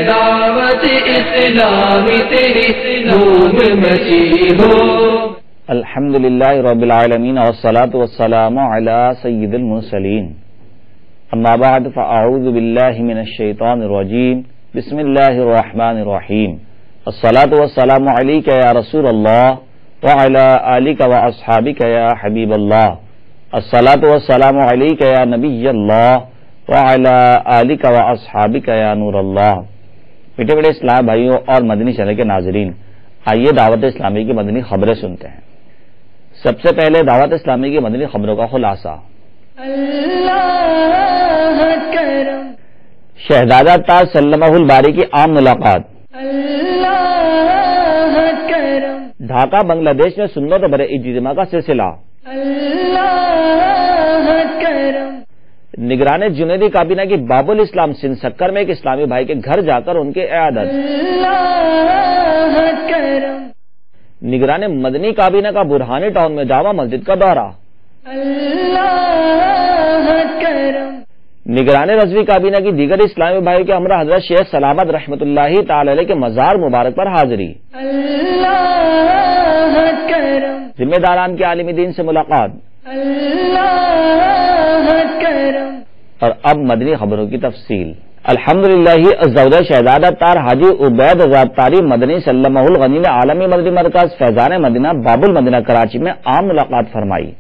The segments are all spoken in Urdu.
دعوت اسلامی تیری دھوم مچی ہو. الحمدللہ رب العالمین والصلاة والسلام علی سید المرسلین. اما بعد فاعوذ باللہ من الشیطان الرجیم. بسم اللہ الرحمن الرحیم. الصلاة والسلام علیک یا رسول اللہ وعلی آلک واصحابک یا حبیب اللہ. الصلاة والسلام علیک یا نبی اللہ وعلی آلک واصحابک یا نور اللہ. میٹھے میٹھے اسلام بھائیوں اور مدنی چینل کے ناظرین، آئیے دعوت اسلامی کی مدنی خبریں سنتے ہیں. سب سے پہلے دعوت اسلامی کی مدنی خبروں کا خلاصہ. اللہ کرم شہزادہ تاج سلمہ الباری کی عام ملاقات. اللہ کرم ڈھاکہ بنگلہ دیش میں سنت بر اجتماع کا سلسلہ. اللہ کرم نگران جنیدی کابینہ کی باب الاسلام سندھ سکر میں ایک اسلامی بھائی کے گھر جا کر ان کی عیادت. اللہ کرم نگران مدنی کابینہ کا برہانی ٹاؤن میں جامع مسجد کا دورہ. اللہ کرم نگران رضوی کابینہ کی دیگر اسلامی بھائی کے ہمراہ حضرت شیخ سلامت رحمۃ اللہ تعالی علیہ کے مزار مبارک پر حاضری. اللہ کرم ذمہ داران کے عالم دین سے ملاقات. اللہ کرم اور اب مدنی خبروں کی تفصیل. الحمدللہ عزوجل شہزادہ تار حاجی عبید رضا تاری مدنی سلمہ الغنی نے عالمی مدنی مرکز فیضان مدینہ باب المدینہ کراچی میں عام ملاقات فرمائی.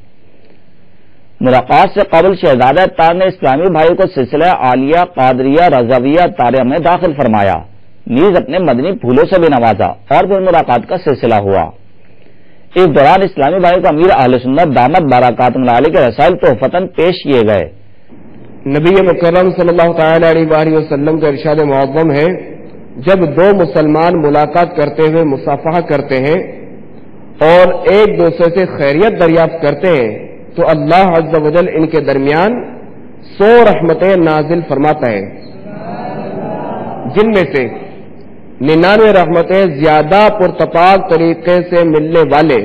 ملاقات سے قبل شہزادہ تار نے اسلامی بھائی کو سلسلہ عالیہ قادریہ رضویہ تاریہ میں داخل فرمایا، نیز اپنے مدنی پھولوں سے بھی نوازا اور پھر ملاقات کا سلسلہ ہوا. اس دوران اسلامی بھائی کو امیر اہل سنت دامت برکاتہم علیہ کے رسائل تحفتاً پیش کیے گئے. نبی مکرم صلی اللہ تعالی علیہ وآلہ وسلم کا ارشاد معظم ہے، جب دو مسلمان ملاقات کرتے ہوئے مصافحہ کرتے ہیں اور ایک دوسرے سے خیریت دریافت کرتے ہیں تو اللہ عز و جل ان کے درمیان 100 رحمتیں نازل فرماتا ہے، جن میں سے 99 رحمتیں زیادہ پرتپاک طریقے سے ملنے والے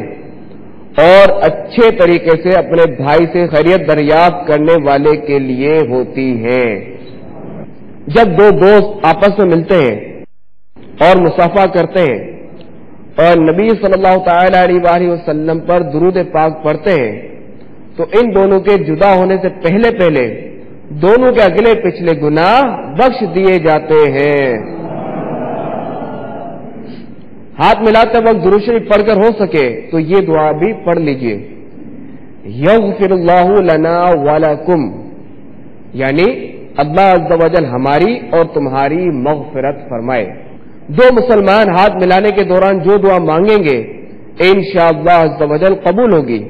اور اچھے طریقے سے اپنے بھائی سے خیریت دریافت کرنے والے کے لیے ہوتی ہیں. جب دو دوست آپس میں ملتے ہیں اور مصافحہ کرتے ہیں اور نبی صلی اللہ تعالی علیہ وآلہ وسلم پر درود پاک پڑھتے ہیں تو ان دونوں کے جدا ہونے سے پہلے پہلے دونوں کے اگلے پچھلے گناہ بخش دیے جاتے ہیں. ہاتھ ملاتے وقت درود شریف پڑھ کر ہو سکے تو یہ دعا بھی پڑھ لیجئے، یغفر اللہ لنا ولکم، یعنی اللہ عز و جل ہماری اور تمہاری مغفرت فرمائے. دو مسلمان ہاتھ ملانے کے دوران جو دعا مانگیں گے انشاءاللہ عز و جل قبول ہوگی.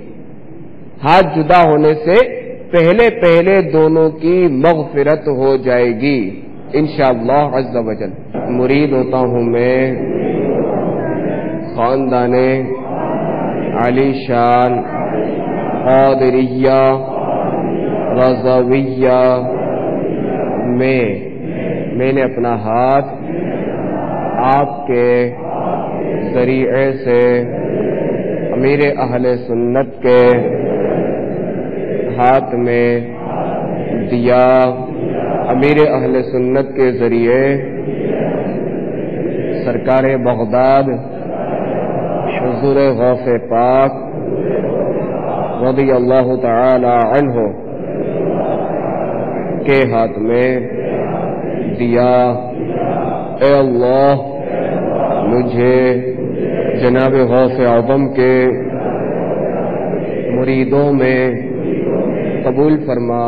ہاتھ جدا ہونے سے پہلے پہلے دونوں کی مغفرت ہو جائے گی انشاءاللہ عز و جل. مرید ہوتا ہوں میں خاندان علی شان قادریہ رضویہ میں نے اپنا ہاتھ آپ کے ذریعے سے امیر اہل سنت کے ہاتھ میں دیا. امیر اہل سنت کے ذریعے سرکار بغداد حضور غوث پاک رضی اللہ تعالی عنہ کے ہاتھ میں دیا. اے اللہ مجھے جناب غوث اعظم کے مریدوں میں قبول فرما.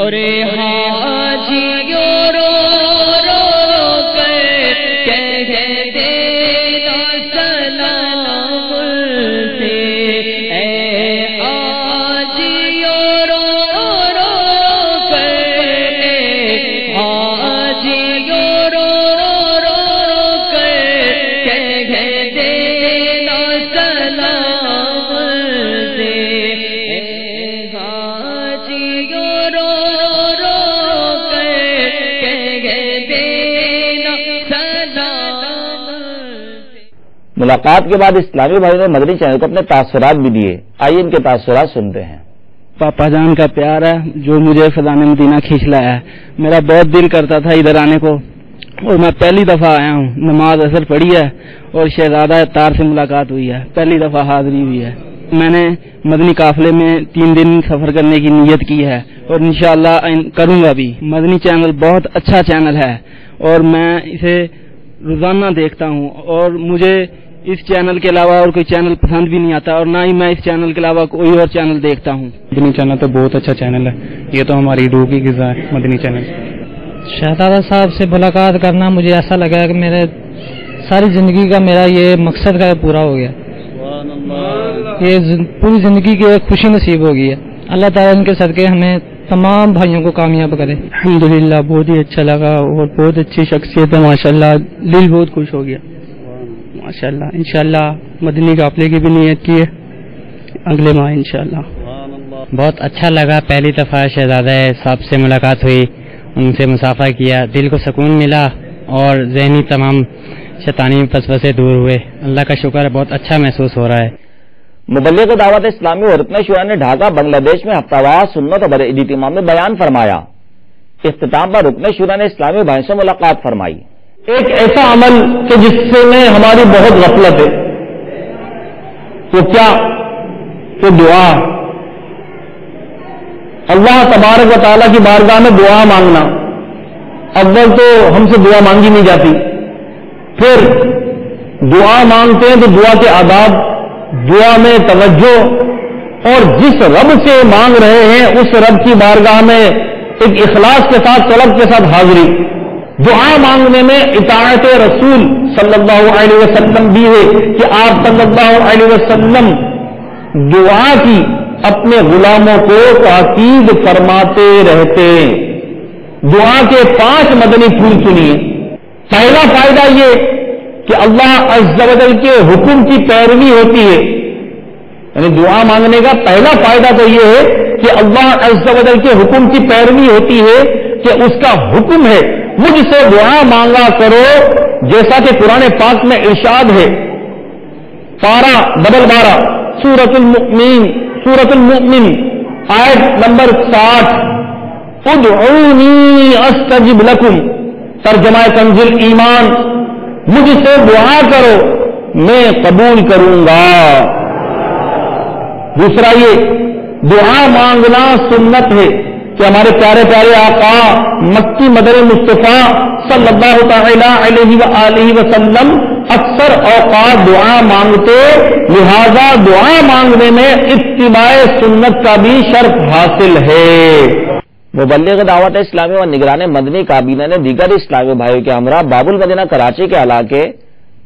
اور حاجیوں رو رو کر کہتے نا سلام سے، اے حاجیوں رو رو کر، اے حاجیوں رو رو کر کہتے نا سلام سے، اے حاجیوں رو رو کر کہتے نا سلام سے۔ ملاقات کے بعد اسلامی بھائی نے مدنی چینل کو اپنے تاثرات بھی دیے، آئیے ان کے تاثرات سنتے ہیں۔ پاپا جان کا پیار ہے جو مجھے فضان مدینہ کھینچ لایا ہے۔ میرا بہت دل کرتا تھا ادھر آنے کو، اور میں پہلی دفعہ آیا ہوں۔ نماز اثر پڑھی ہے اور شہزادہ تار سے ملاقات ہوئی ہے، پہلی دفعہ حاضری ہوئی ہے۔ میں نے مدنی قافلے میں 3 دن سفر کرنے کی نیت کی ہے اور انشاءاللہ کروں گا بھی۔ مدنی چینل بہت اچھا چینل ہے اور میں اسے روزانہ دیکھتا ہوں، اور مجھے اس چینل کے علاوہ اور کوئی چینل پسند بھی نہیں آتا، اور نہ ہی میں اس چینل کے علاوہ کوئی اور چینل دیکھتا ہوں۔ مدنی چینل تو بہت اچھا چینل ہے، یہ تو ہماری روح کی غذا ہے مدنی چینل۔ شہزادہ صاحب سے ملاقات کرنا مجھے ایسا لگا کہ میرے ساری زندگی کا میرا یہ مقصد کا پورا ہو گیا، یہ پوری زندگی کی ایک خوشی نصیب ہو گئی ہے۔ اللہ تعالیٰ ان کے صدقے ہمیں تمام بھائیوں کو کامیاب کرے۔ الحمدللہ بہت ہی اچھا لگا اور بہت اچھی شخصیت ہے ماشاءاللہ، دل بہت خوش ہو گیا ماشاءاللہ۔ انشاءاللہ مدنی قافلے کی بھی نیت کی ہے اگلے ماہ انشاءاللہ۔ بہت اچھا لگا، پہلی دفعہ شہزادہ صاحب سے ملاقات ہوئی، ان سے مسافہ کیا، دل کو سکون ملا اور ذہنی تمام شیطانی وسوسے دور ہوئے۔ اللہ کا شکر ہے، بہت اچھا محسوس ہو رہا ہے۔ مبلغ دعوت اسلامی اور رکن شورا نے ڈھاکہ بنگلہ دیش میں ہفتہ وار سنت و بر اجتماع میں بیان فرمایا۔ اختتام پر رکن شورا نے اسلامی بھائیوں سے ملاقات فرمائی۔ ایک ایسا عمل کہ جس سے میں ہماری بہت غفلت ہے، وہ کیا کہ دعا، اللہ تبارک و تعالیٰ کی بارگاہ میں دعا مانگنا۔ اول تو ہم سے دعا مانگی نہیں جاتی، پھر دعا مانگتے ہیں تو دعا کے آداب، دعا میں توجہ، اور جس رب سے مانگ رہے ہیں اس رب کی بارگاہ میں ایک اخلاص کے ساتھ، طلب کے ساتھ حاضری۔ دعا مانگنے میں اطاعت رسول صلی اللہ علیہ وسلم بھی ہے کہ آپ صلی اللہ علیہ وسلم دعا کی اپنے غلاموں کو تاکید فرماتے رہتے۔ دعا کے 5 مدنی پھول سنیے۔ پہلا فائدہ یہ کہ اللہ عز و جل کے حکم کی پیروی ہوتی ہے، یعنی دعا مانگنے کا پہلا فائدہ تو یہ ہے کہ اللہ عز و جل کے حکم کی پیروی ہوتی ہے کہ اس کا حکم ہے مجھ سے دعا مانگا کرو، جیسا کہ قرآن پاک میں ارشاد ہے، پارہ ڈبل 12 سورۃ المؤمن آیت نمبر 60، ادعونی استجب لکم، ترجمہ کنز ایمان، مجھ سے دعا کرو میں قبول کروں گا۔ دوسرا یہ دعا مانگنا سنت ہے کہ ہمارے پیارے پیارے آقا مکی مدر مصطفیٰ صلی اللہ تعالی علیہ وآلہ وسلم اکثر اوقات دعا مانگتے، لہذا دعا مانگنے میں اتباع سنت کا بھی شرف حاصل ہے۔ مبلغ دعوت اسلامی و نگران مدنی کابینہ نے دیگر اسلامی بھائیوں کے ہمراہ باب المدینہ کراچی کے علاقے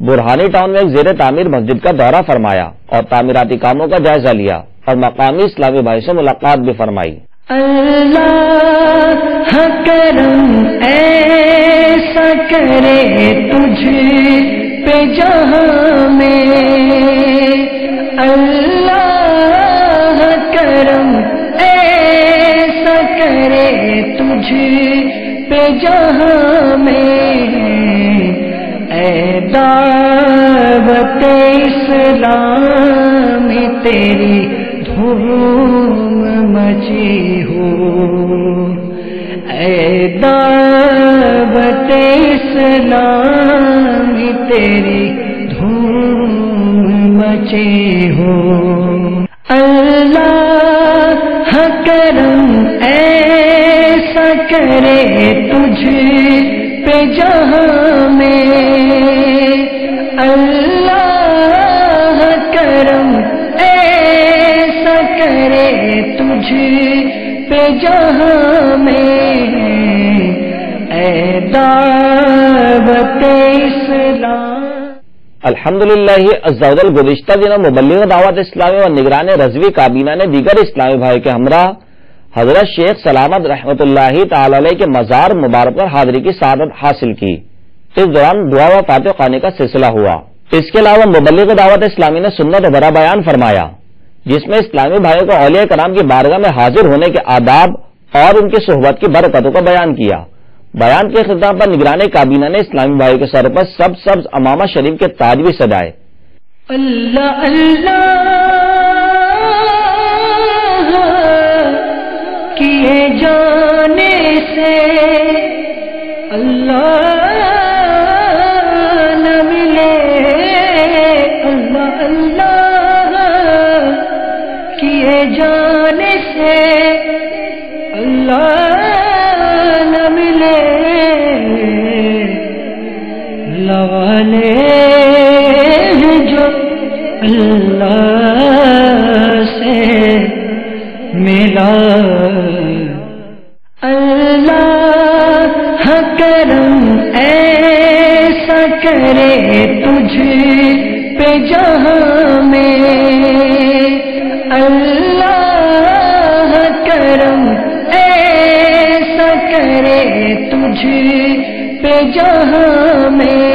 برہانی ٹاؤن میں ایک زیر تعمیر مسجد کا دورہ فرمایا اور تعمیراتی کاموں کا جائزہ لیا اور مقامی اسلامی بھائی سے ملاقات بھی فرمائی۔ اللہ کرم ایسا کرے تجھ پہ جہاں میں، اللہ کرم ایسا کرے تجھ پہ جہاں میں، اے دعوت اسلام تیری دھوم مچی ہو، اے دعوت اسلام تیری دھوم مچی ہو، اللہ کرم ایسا کرے تجھ پہ جہاں میں، اللہ کرم ایسا کرے تجھ پہ جہاں میں اے دعوت اسلام۔ الحمدللہ عز و جل گزشتہ دنوں مبلغ دعوت اسلامی اور نگران رضوی کابینہ نے دیگر اسلامی بھائی کے ہمراہ حضرت شیخ سلامت رحمۃ اللہ تعالی علیہ کے مزار مبارک پر حاضری کی سعادت حاصل کی۔ اس دوران دعا و فاتح خوانی کا سلسلہ ہوا۔ اس کے علاوہ مبلغ دعوت اسلامی نے سنت و برا بیان فرمایا، جس میں اسلامی بھائیوں کو اولیاء کرام کی بارگاہ میں حاضر ہونے کے آداب اور ان کی صحبت کی برکتوں کا بیان کیا۔ بیان کے اختتام پر نگران کابینہ نے اسلامی بھائی کے سر پر سبز امامہ شریف کے تاج بھی سجائے۔ اللہ اللہ کیے جانے سے اللہ نہ ملے، اللہ اللہ کیے جانے سے اللہ نہ ملے، اللہ والے جو اللہ سے ملا، اللہ کرم ایسا کرے تجھ پہ جہاں میں، اللہ کرم ایسا کرے تجھ پہ جہاں میں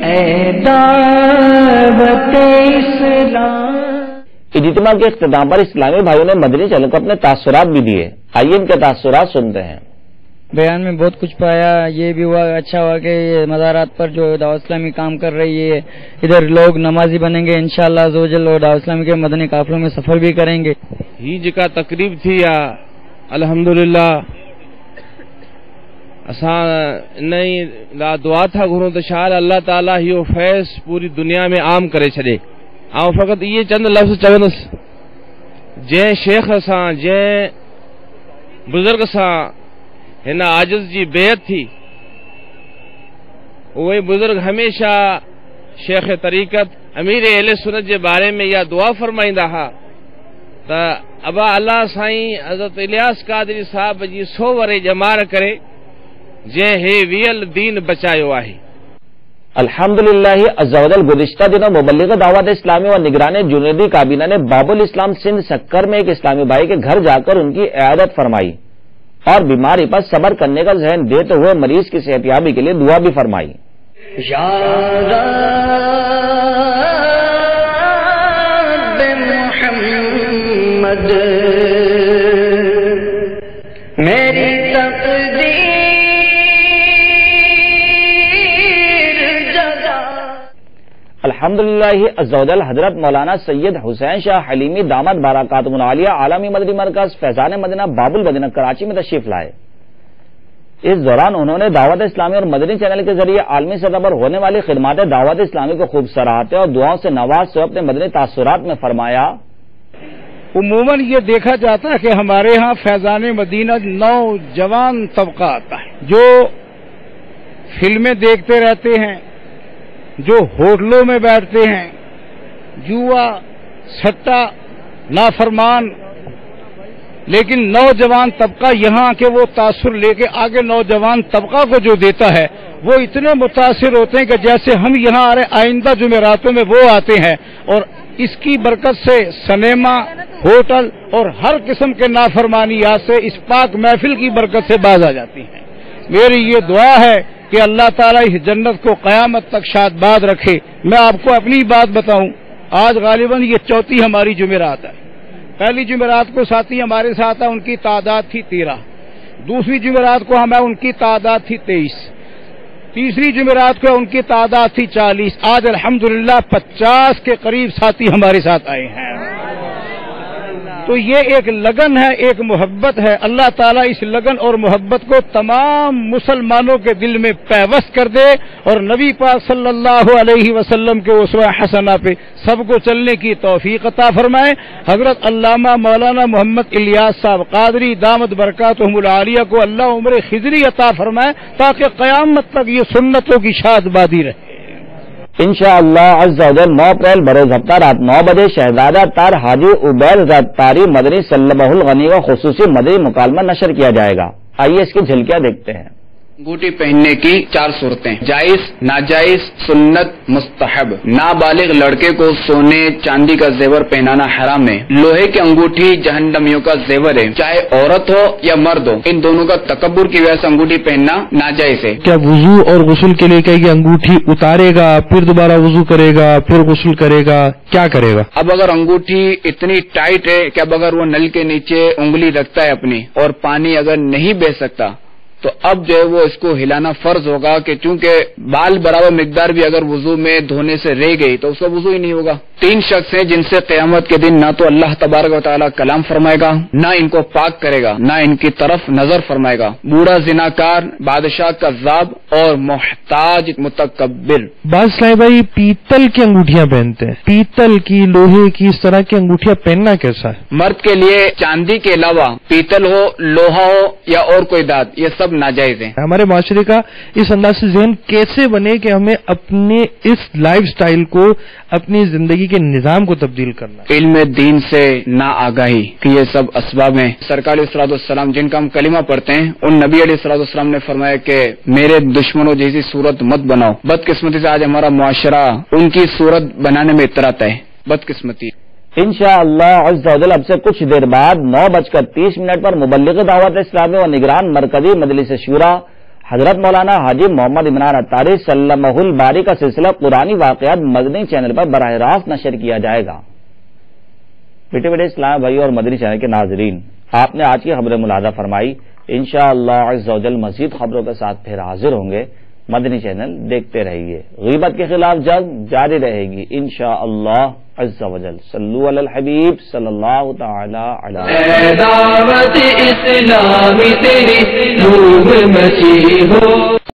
اے دعوت اسلام۔ اجتماع کے اختتام پر اسلامی بھائیوں نے مدنی چینل کو اپنے تاثرات بھی دیے۔ آئیے ان کے تاثرات سنتے ہیں۔ بیان میں بہت کچھ پایا، یہ بھی ہوا اچھا ہوا کہ یہ مزارات پر جو دعوت اسلامی کام کر رہی ہے ادھر لوگ نمازی بنیں گے انشاءاللہ عز و جل، اور دعوت اسلامی کے مدنی قافلوں میں سفر بھی کریں گے۔ ہیج کا تقریب تھی الحمدللہ اساں نہیں لا دعا تھا گھروں تو شاید اللہ تعالیٰ ہی فیض پوری دنیا میں عام کرے چھڑے۔ آؤں فقط یہ چند لفظ چوندس، جے شیخ ساں جے بزرگ ساں ہن عاجز جی بیعت تھی، وہی بزرگ ہمیشہ شیخ طریقت امیر اہل سنت کے بارے میں یا دعا فرمائندہ ہا تا ابا اللہ سائیں حضرت الیاس قادری صاحب جی 100 ورے جمار کرے جے ہے ویل دین بچایو آہی۔ الحمدللہ عز و جل گزشتہ دنوں مبلغ دعوت اسلامی اور نگران جنیدی کابینہ نے باب الاسلام سندھ سکر میں ایک اسلامی بھائی کے گھر جا کر ان کی عیادت فرمائی اور بیماری پر صبر کرنے کا ذہن دیتے ہوئے مریض کی صحت یابی کے لیے دعا بھی فرمائی۔ یا رب محمد میری الحمدللہ عز و جل حضرت مولانا سید حسین شاہ حلیمی دامت برکاتہم العالیہ عالمی مدنی مرکز فیضان مدینہ باب المدینہ کراچی میں تشریف لائے۔ اس دوران انہوں نے دعوت اسلامی اور مدنی چینل کے ذریعے عالمی سطح پر ہونے والی خدمات دعوت اسلامی کو خوب سراہتے اور دعاؤں سے نواز سے اپنے مدنی تاثرات میں فرمایا، عموماً یہ دیکھا جاتا ہے کہ ہمارے ہاں فیضان مدینہ نوجوان طبقہ آتا ہے جو فلمیں دیکھتے رہتے ہیں، جو ہوٹلوں میں بیٹھتے ہیں، جوا سٹا نافرمان، لیکن نوجوان طبقہ یہاں کے وہ تاثر لے کے آگے نوجوان طبقہ کو جو دیتا ہے وہ اتنے متاثر ہوتے ہیں کہ جیسے ہم یہاں آ رہے آئندہ جمعراتوں میں وہ آتے ہیں، اور اس کی برکت سے سنیما، ہوٹل اور ہر قسم کے نافرمانیات سے اس پاک محفل کی برکت سے باز آ جاتی ہیں۔ میری یہ دعا ہے کہ اللہ تعالیٰ اس جنت کو قیامت تک شاد باد رکھے۔ میں آپ کو اپنی بات بتاؤں، آج غالباً یہ چوتھی ہماری جمعرات ہے۔ پہلی جمعرات کو ساتھی ہمارے ساتھ ہیں، ان کی تعداد تھی 13، دوسری جمعرات کو ہمیں ان کی تعداد تھی 23، تیسری جمعرات کو ان کی تعداد تھی 40، آج الحمدللہ 50 کے قریب ساتھی ہمارے ساتھ آئے ہیں۔ تو یہ ایک لگن ہے، ایک محبت ہے۔ اللہ تعالیٰ اس لگن اور محبت کو تمام مسلمانوں کے دل میں پیوست کر دے اور نبی پاک صلی اللہ علیہ وسلم کے اسوہ حسنہ پہ سب کو چلنے کی توفیق عطا فرمائے۔ حضرت علامہ مولانا محمد الیاس صاحب قادری دامت برکاتہم العالیہ کو اللہ عمر خضری عطا فرمائے تاکہ قیامت تک یہ سنتوں کی شاد بادی رہے۔ انشاءاللہ عز و جل 9 اپریل بروز ہفتہ رات 9 بجے شہزادہ تار حاجی عبید زادتاری مدنی سلمہ الغنی کا خصوصی مدنی مکالمہ نشر کیا جائے گا. آئیے اس کی جھلکیاں دیکھتے ہیں. انگوٹھی پہننے کی 4 صورتیں: جائز، ناجائز، سنت، مستحب. نابالغ لڑکے کو سونے چاندی کا زیور پہنانا حرام ہے. لوہے کی انگوٹھی جہنمیوں کا زیور ہے، چاہے عورت ہو یا مرد ہو. ان دونوں کا تکبر کی وجہ سے انگوٹھی پہننا ناجائز ہے. کیا وضو اور غسل کے لیے کہ انگوٹھی اتارے گا، پھر دوبارہ وضو کرے گا، پھر غسل کرے گا، کیا کرے گا؟ اب اگر انگوٹھی اتنی ٹائٹ ہے کہ اب اگر وہ نل کے نیچے انگلی رکھتا ہے اپنی اور پانی اگر نہیں بہ سکتا تو اب جو ہے وہ اس کو ہلانا فرض ہوگا، کہ چونکہ بال برابر مقدار بھی اگر وضو میں دھونے سے رہ گئی تو اس کا وضو ہی نہیں ہوگا. 3 شخص ہیں جن سے قیامت کے دن نہ تو اللہ تبارک و تعالیٰ کلام فرمائے گا، نہ ان کو پاک کرے گا، نہ ان کی طرف نظر فرمائے گا. بوڑھا زناکار، بادشاہ کذاب اور محتاج متکبر. بعض بھائی پیتل کی انگوٹھیاں پہنتے ہیں، پیتل کی، لوہے کی، اس طرح کی انگوٹھیاں پہننا کیسا ہے؟ مرد کے لیے چاندی کے علاوہ پیتل ہو، لوہا ہو یا اور کوئی دھات، یہ سب ناجائز ہیں. ہمارے معاشرے کا اس انداز سے ذہن کیسے بنے کہ ہمیں اپنے اس لائف سٹائل کو، اپنی زندگی کے نظام کو تبدیل کرنا؟ علم دین سے نا آگاہی کہ یہ سب اسباب ہیں. سرکار علیہ الصلوۃ والسلام جن کا ہم کلمہ پڑھتے ہیں، ان نبی علیہ الصلوۃ والسلام نے فرمایا کہ میرے دشمنوں جیسی صورت مت بناؤ. بدقسمتی سے آج ہمارا معاشرہ ان کی صورت بنانے میں اتراتا ہے. بدقسمتی. انشاءاللہ عز و جل اب سے کچھ دیر بعد 9:30 پر مبلغ دعوت اسلامی و نگران مرکزی مجلس شورا حضرت مولانا حاجی محمد عمران اتاری سلمہ الباری کا سلسلہ قرآنی واقعات مدنی چینل پر براہ راست نشر کیا جائے گا. بیٹے بیٹے اسلام بھائی اور مدنی چینل کے ناظرین، آپ نے آج کی خبر ملاحظہ فرمائی. انشاءاللہ عز و جل مزید خبروں کے ساتھ پھر حاضر ہوں گے. مدنی چینل دیکھتے رہیے. غیبت کے خلاف جنگ جاری رہے گی انشاءاللہ عز و جل. صلو علی الحبیب صلی اللہ تعالی علیہ. دعوت اسلامی تیری روح مچی ہو.